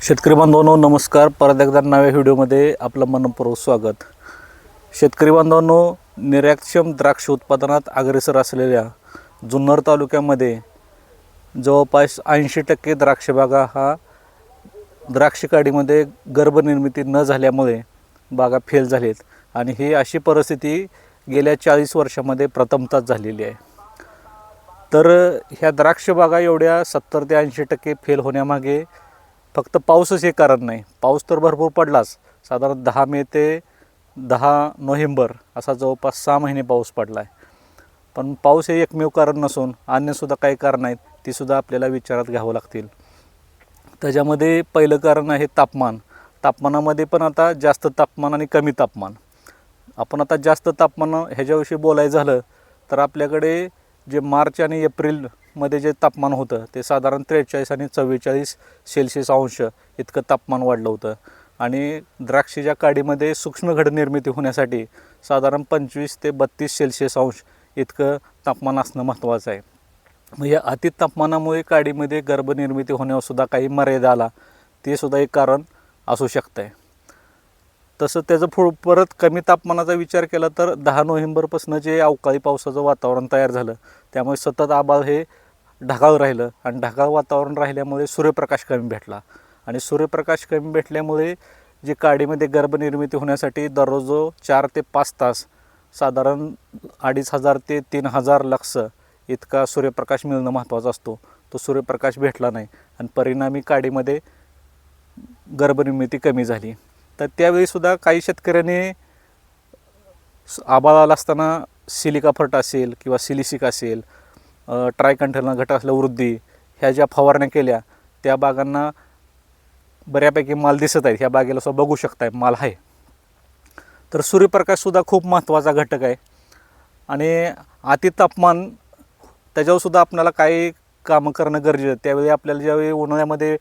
शेतकरी बांधवांनो नमस्कार. परत एकदा नव्या व्हिडिओमध्ये आपलं मनपूर्वक स्वागत. शेतकरी बांधवांनो, निर्यातक्षम द्राक्ष उत्पादनात अग्रेसर असलेल्या जुन्नर तालुक्यामध्ये जवळपास 80% द्राक्ष बागा हा द्राक्ष काढीमध्ये गर्भनिर्मिती न झाल्यामुळे बागा फेल झालेत आणि ही अशी परिस्थिती गेल्या 40 वर्षामध्ये प्रथमतच झालेली आहे. तर ह्या द्राक्ष बागा एवढ्या 70 ते 80% फेल होण्यामागे फक्त पाऊसच हे कारण नाही. पाऊस तर भरपूर पडलाच. साधारण 10 मे ते 10 नोव्हेंबर असा जवळपास 6 महिने पाऊस पडला आहे. पण पाऊस हे एकमेव कारण नसून अन्यसुद्धा काही कारण आहेत, तीसुद्धा आपल्याला विचारात घ्यावं लागतील. त्याच्यामध्ये पहिलं कारण आहे तापमान. तापमानामध्ये पण आता जास्त तापमान आणि कमी तापमान. आपण आता जास्त तापमान ह्याच्याविषयी बोलायचं झालं तर आपल्याकडे जे मार्च आणि एप्रिलमध्ये जे तापमान होतं ते साधारण 43 आणि 44 सेल्सिअस अंश इतकं तापमान वाढलं होतं आणि द्राक्षीच्या काडीमध्ये सूक्ष्म घड निर्मिती होण्यासाठी साधारण 25 ते 32 सेल्सिअस अंश इतकं तापमान असणं महत्त्वाचं आहे. मग या अति तापमानामुळे काडीमध्ये गर्भनिर्मिती होण्यावरसुद्धा काही मर्यादा आला, ते सुद्धा एक कारण असू शकतं आहे. तसं त्याचं परत कमी तापमानाचा विचार केला तर 10 नोव्हेंबरपासून जे अवकाळी पावसाचं वातावरण तयार झालं त्यामुळे सतत आभाळ हे ढगाळ राहिलं आणि ढगाळ वातावरण राहिल्यामुळे सूर्यप्रकाश कमी भेटला आणि सूर्यप्रकाश कमी भेटल्यामुळे जी काडीमध्ये गर्भनिर्मिती होण्यासाठी दररोज 4 ते 5 तास साधारण 2500 ते 3000 लक्स इतका सूर्यप्रकाश मिळणं महत्त्वाचा असतो. तो सूर्यप्रकाश भेटला नाही आणि परिणामी काडीमध्ये गर्भनिर्मिती कमी झाली. तर त्यावेळीसुद्धा काही शेतकऱ्यांनी आभाळ आला असताना सिलिका फर्ट असेल किंवा सिलिसिक असेल, ट्रायकंठरला घट असल्या वृद्धी ह्या ज्या फवारण्या केल्या त्या बागांना बऱ्यापैकी माल दिसत आहेत. ह्या बागेला सुद्धा बघू शकताय माल आहे. तर सूर्यप्रकाशसुद्धा खूप महत्त्वाचा घटक आहे आणि अति तापमान त्याच्यावरसुद्धा आपल्याला काही कामं करणं गरजेचं आहे. त्यावेळी आपल्याला ज्यावेळी उन्हाळ्यामध्ये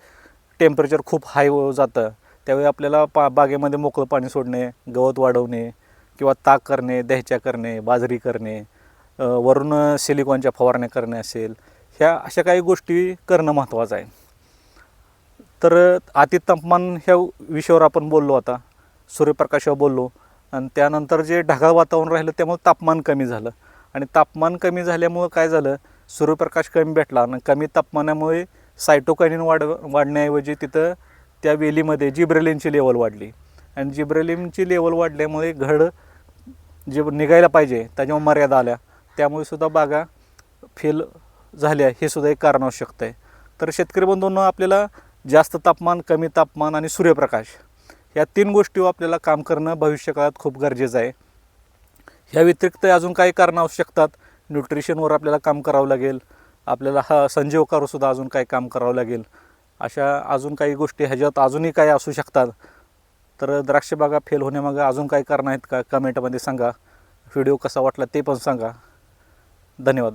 टेम्परेचर खूप हाय जातं त्यावेळी आपल्याला बागेमध्ये मोकळं पाणी सोडणे, गवत वाढवणे किंवा ताक करणे, दह्याच्या करणे, बाजरी करणे, वरून सिलिकॉनच्या फवारण्या करणे असेल, ह्या अशा काही गोष्टी करणं महत्त्वाचं आहे. तर अति तापमान ह्या विषयावर आपण बोललो, आता सूर्यप्रकाशावर बोललो आणि त्यानंतर जे ढगाळ वातावरण राहिलं त्यामुळे तापमान कमी झालं आणि तापमान कमी झाल्यामुळं काय झालं, सूर्यप्रकाश कमी भेटला आणि कमी तापमानामुळे सायटोकायनिन वाढण्याऐवजी तिथं त्या वेलीमध्ये जिब्रेलिनची लेवल वाढली आणि जिब्रेलिनची लेवल वाढल्यामुळे घड जे निघायला पाहिजे त्याच्यावर मर्यादा आल्या, त्यामुळे सुद्धा बागा फेल झाल्या, हे सुद्धा एक कारण असू शकतं आहे. तर शेतकरी बंधूंनो, आपल्याला जास्त तापमान, कमी तापमान आणि सूर्यप्रकाश या 3 गोष्टीवर आपल्याला काम करणं भविष्यकाळात खूप गरजेचं आहे. ह्या व्यतिरिक्त अजून काही कारणं असू शकतात. न्यूट्रिशनवर आपल्याला काम करावं लागेल, आपल्याला संजीवकावर सुद्धा अजून काही काम करावं लागेल. अशा अजून काही गोष्टी ह्याच्यात अजूनही काही असू शकतात. तर द्राक्ष बागा फेल होण्यामागं अजून काही कारणं आहेत का, कमेंटमध्ये सांगा. व्हिडिओ कसा वाटला ते पण सांगा. धन्यवाद.